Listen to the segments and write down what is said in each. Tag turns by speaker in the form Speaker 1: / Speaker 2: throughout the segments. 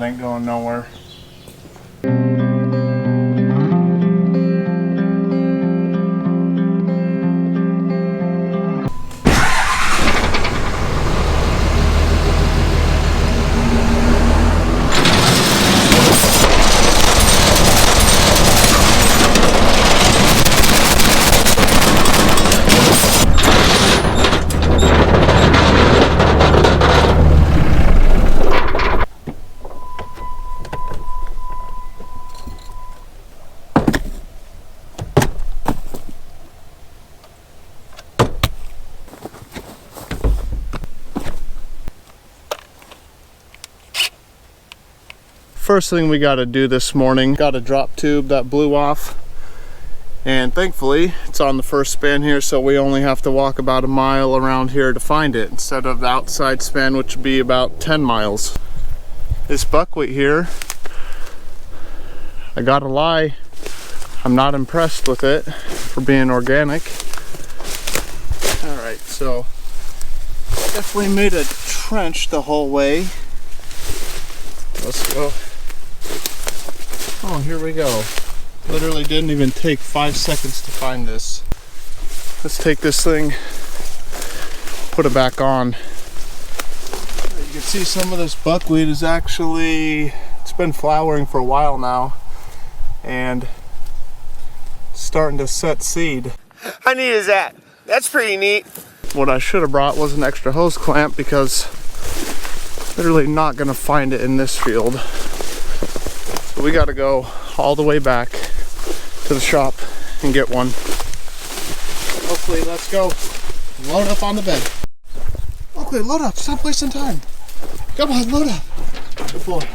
Speaker 1: that ain't going nowhere. First thing we got to do this morning, got a drop tube that blew off, and thankfully it's on the first span here, so we only have to walk about a mile around here to find it instead of the outside span, which would be about 10 miles. This buckwheat here, I gotta lie, I'm not impressed with it for being organic. Alright, so definitely made a trench the whole way. Let's go. Oh, here we go. Literally didn't even take 5 seconds to find this. Let's take this thing, put it back on. You can see some of this buckwheat is actually, it's been flowering for a while now and starting to set seed.
Speaker 2: How neat is that? That's pretty neat.
Speaker 1: What I should have brought was an extra hose clamp because literally not gonna find it in this field. So we gotta go all the way back to the shop and get one. Hopefully, let's go. Load up on the bed. Okay, load up, stop wasting time. Come on, load up. Good boy.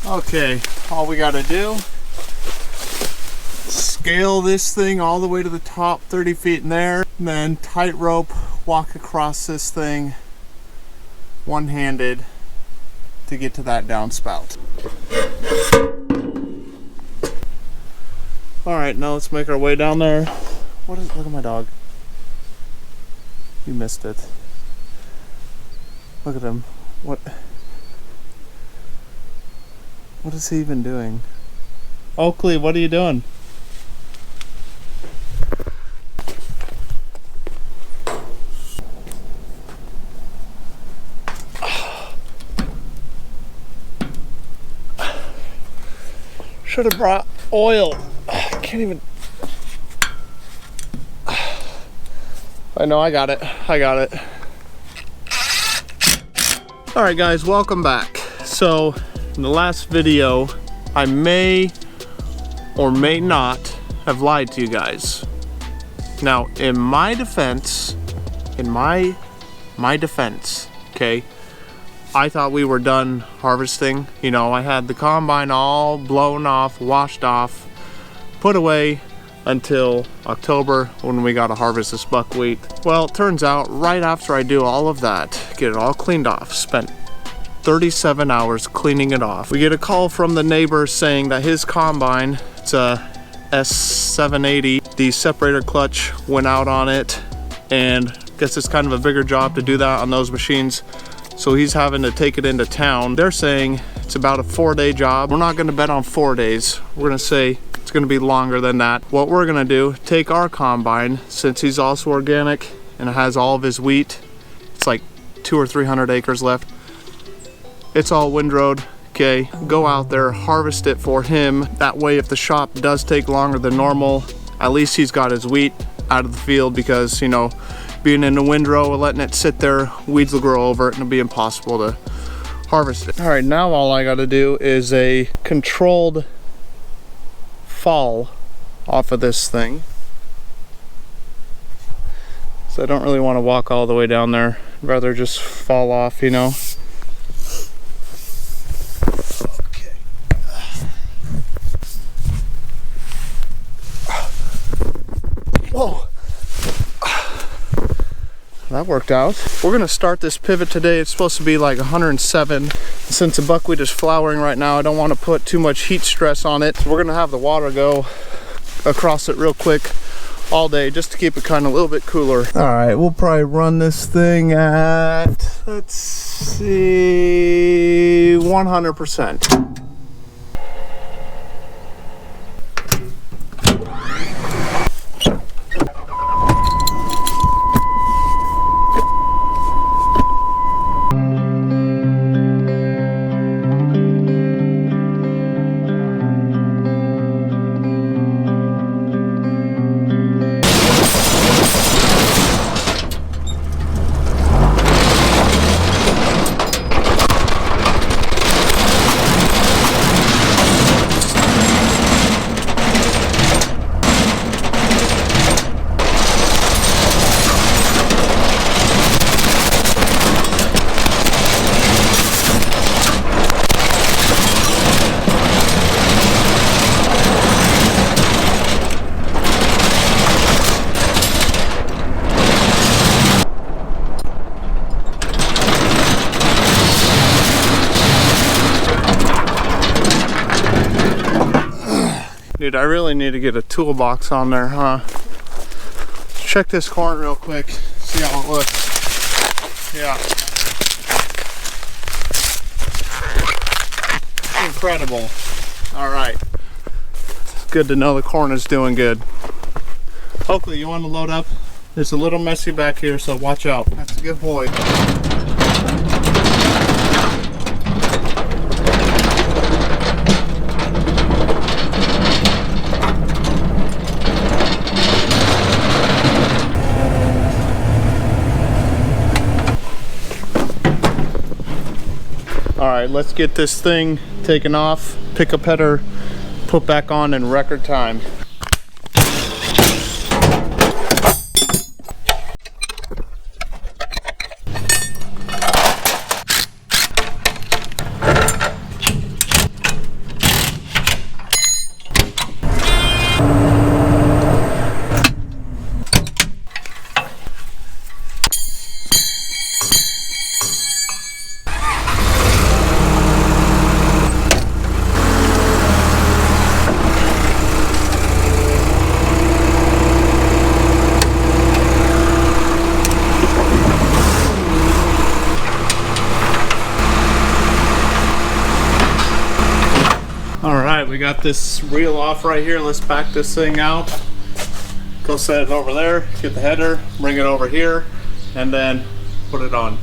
Speaker 1: Okay, all we gotta do, scale this thing all the way to the top, 30 feet in there, and then tightrope walk across this thing one-handed to get to that downspout. All right, now let's make our way down there. What is, look at my dog. You missed it. Look at him. What is he even doing? Oakley, what are you doing? Should have brought oil. I can't even. I know, I got it. All right, guys, welcome back. So in the last video, I may or may not have lied to you guys. Now, in my defense, okay, I thought we were done harvesting. You know, I had the combine all blown off, washed off, put away until October when we got to harvest this buckwheat. Well, it turns out right after I do all of that, get it all cleaned off, spent 37 hours cleaning it off, we get a call from the neighbor saying that his combine, it's a s780, the separator clutch went out on it, and guess it's kind of a bigger job to do that on those machines. So he's having to take it into town. They're saying it's about a 4-day job. We're not gonna bet on 4 days. We're gonna say it's gonna be longer than that. What we're gonna do, take our combine, since he's also organic and has all of his wheat, it's like 200 or 300 acres left. It's all windrowed, okay? Go out there, harvest it for him. That way, if the shop does take longer than normal, at least he's got his wheat out of the field, because, you know, being in the windrow and letting it sit there, weeds will grow over it and it'll be impossible to harvest it. All right, now all I gotta do is a controlled fall off of this thing. So I don't really want to walk all the way down there. I'd rather just fall off, you know. Okay. Whoa. That worked out. We're gonna start this pivot today. It's supposed to be like 107. Since the buckwheat is flowering right now, I don't want to put too much heat stress on it. So we're gonna have the water go across it real quick. all day just to keep it kind of a little bit cooler. All right, we'll probably run this thing at, let's see, 100%. Dude, I really need to get a toolbox on there, huh? Check this corn real quick, see how it looks. Yeah. Incredible. All right. It's good to know the corn is doing good. Hopefully you want to load up. It's a little messy back here, so watch out. That's a good boy. Alright, let's get this thing taken off, pickup header put back on in record time. Alright, we got this reel off right here. Let's back this thing out. Go set it over there, get the header, bring it over here, and then put it on.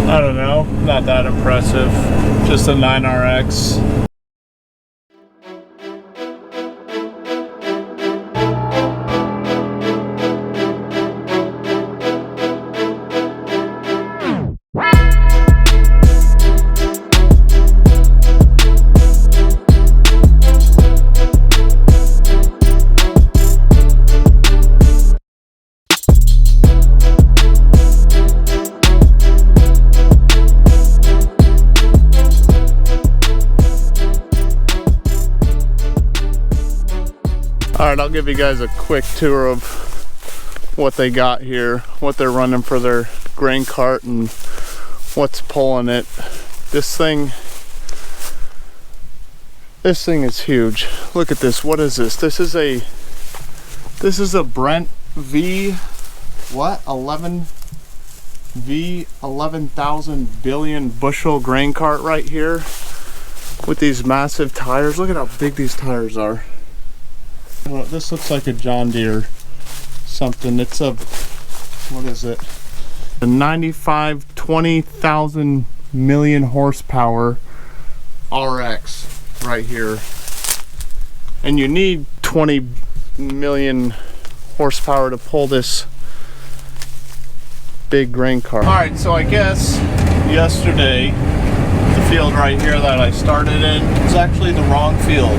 Speaker 1: I don't know, not that impressive. Just a 9RX. Alright, I'll give you guys a quick tour of what they got here, what they're running for their grain cart and what's pulling it. This thing is huge. Look at this. What is this? This is a Brent V 11,000 billion bushel grain cart right here with these massive tires. Look at how big these tires are. Well, this looks like a John Deere something. It's a, what is it? A 20,000 million horsepower RX right here. And you need 20 million horsepower to pull this big grain cart. Alright, so I guess yesterday the field right here that I started in was actually the wrong field.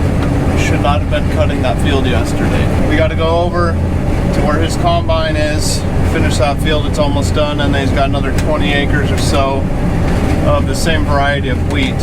Speaker 1: Should not have been cutting that field yesterday. We got to go over to where his combine is, finish that field. It's almost done, and then he's got another 20 acres or so of the same variety of wheat.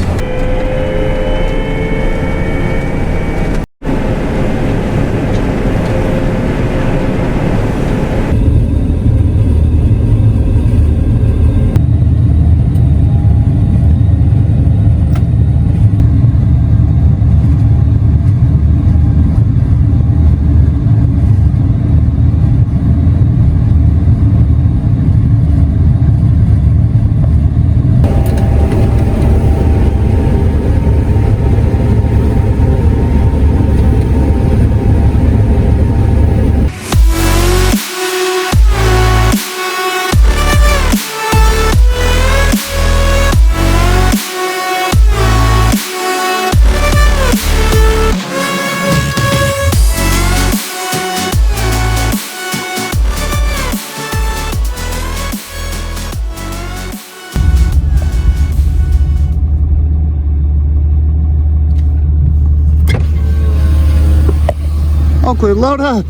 Speaker 1: Oakley, load up.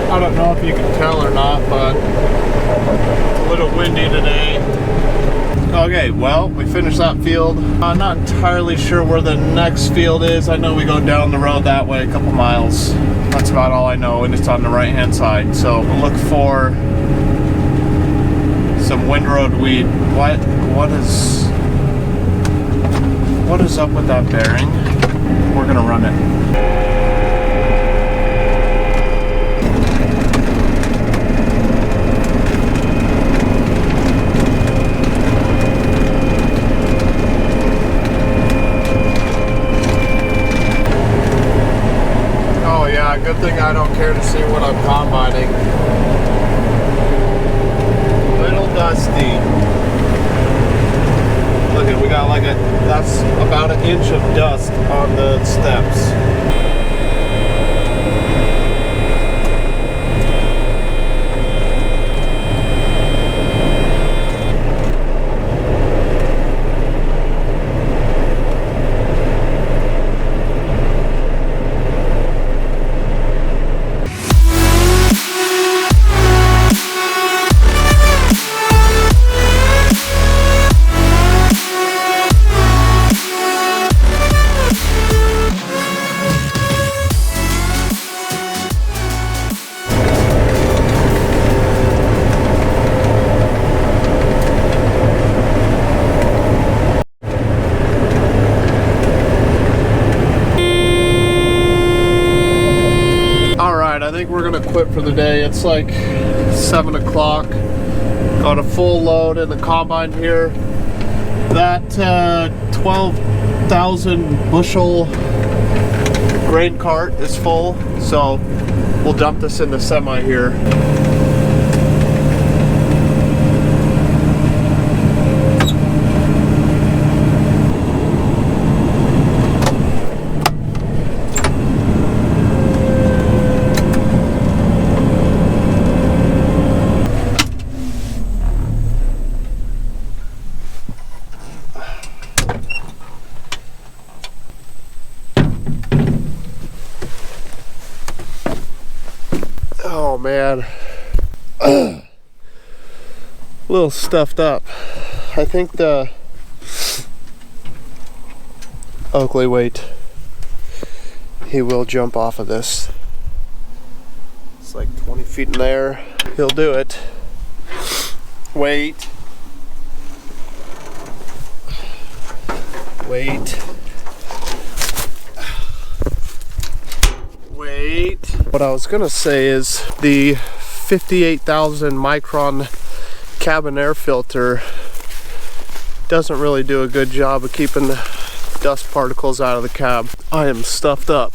Speaker 1: I don't know if you can tell or not, but it's a little windy today. Okay, well, we finished that field. I'm not entirely sure where the next field is. I know we go down the road that way a couple miles. That's about all I know, and it's on the right-hand side. So we'll look for some windrow weed. What is up with that bearing? We're gonna run it. Good thing I don't care to see what I'm combining. Little dusty. Look at, we got like that's about an inch of dust on the steps. I think we're gonna quit for the day. It's like 7 o'clock. Got a full load in the combine here. That 12,000 bushel grain cart is full, so we'll dump this in the semi here. Oh man, a little stuffed up. I think the Oakley, wait, he will jump off of this. It's like 20 feet in there. He'll do it. Wait. Wait. Wait. What I was gonna say is the 58,000 micron cabin air filter doesn't really do a good job of keeping the dust particles out of the cab. I am stuffed up.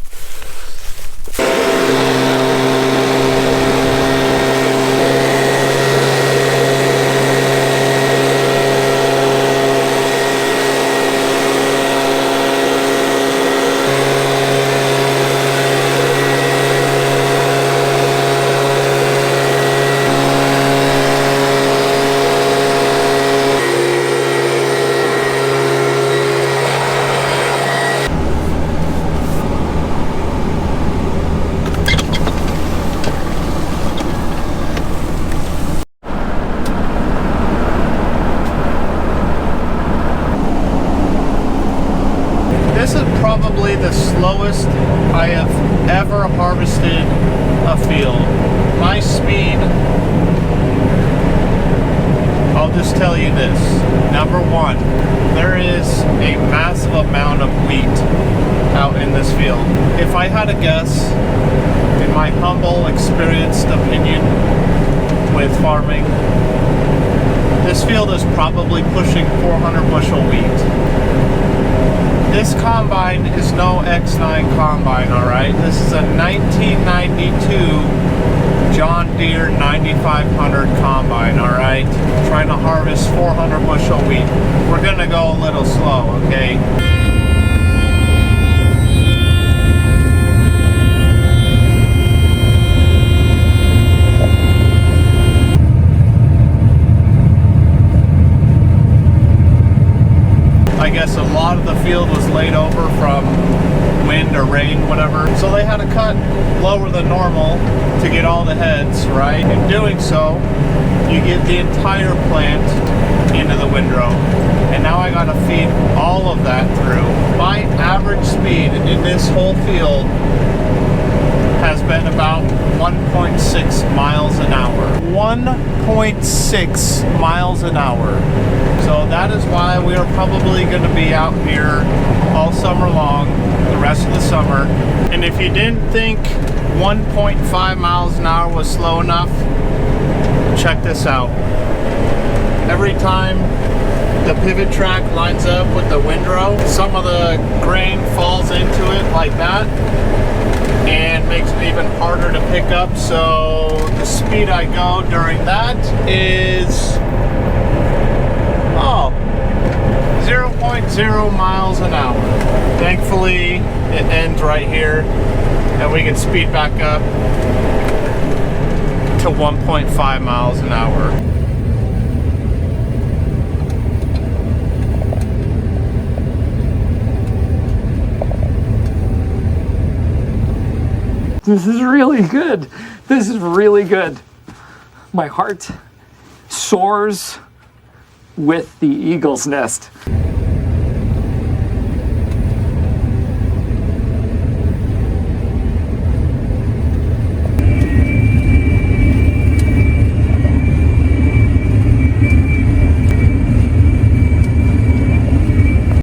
Speaker 1: This is probably the slowest I have ever harvested a field. My speed, I'll just tell you this. Number one, there is a massive amount of wheat out in this field. If I had to guess, in my humble, experienced opinion with farming, this field is probably pushing 400 bushel wheat. This combine is no X9 combine, alright? This is a 1992 John Deere 9500 combine, alright? Trying to harvest 400 bushel wheat. We're gonna go a little slow, okay? I guess a lot of the field was laid over from wind or rain, whatever. So they had to cut lower than normal to get all the heads, right? In doing so, you get the entire plant into the windrow. And now I gotta feed all of that through. My average speed in this whole field has been about 1.6 miles an hour. 1.6 miles an hour. So that is why we are probably going to be out here all summer long, the rest of the summer. And if you didn't think 1.5 miles an hour was slow enough, check this out. Every time the pivot track lines up with the windrow, some of the grain falls into it like that and makes it even harder to pick up. So the speed I go during that is 0.0 miles an hour. Thankfully it ends right here and we can speed back up to 1.5 miles an hour.
Speaker 3: This is really good. This is really good. My heart soars with the eagle's nest.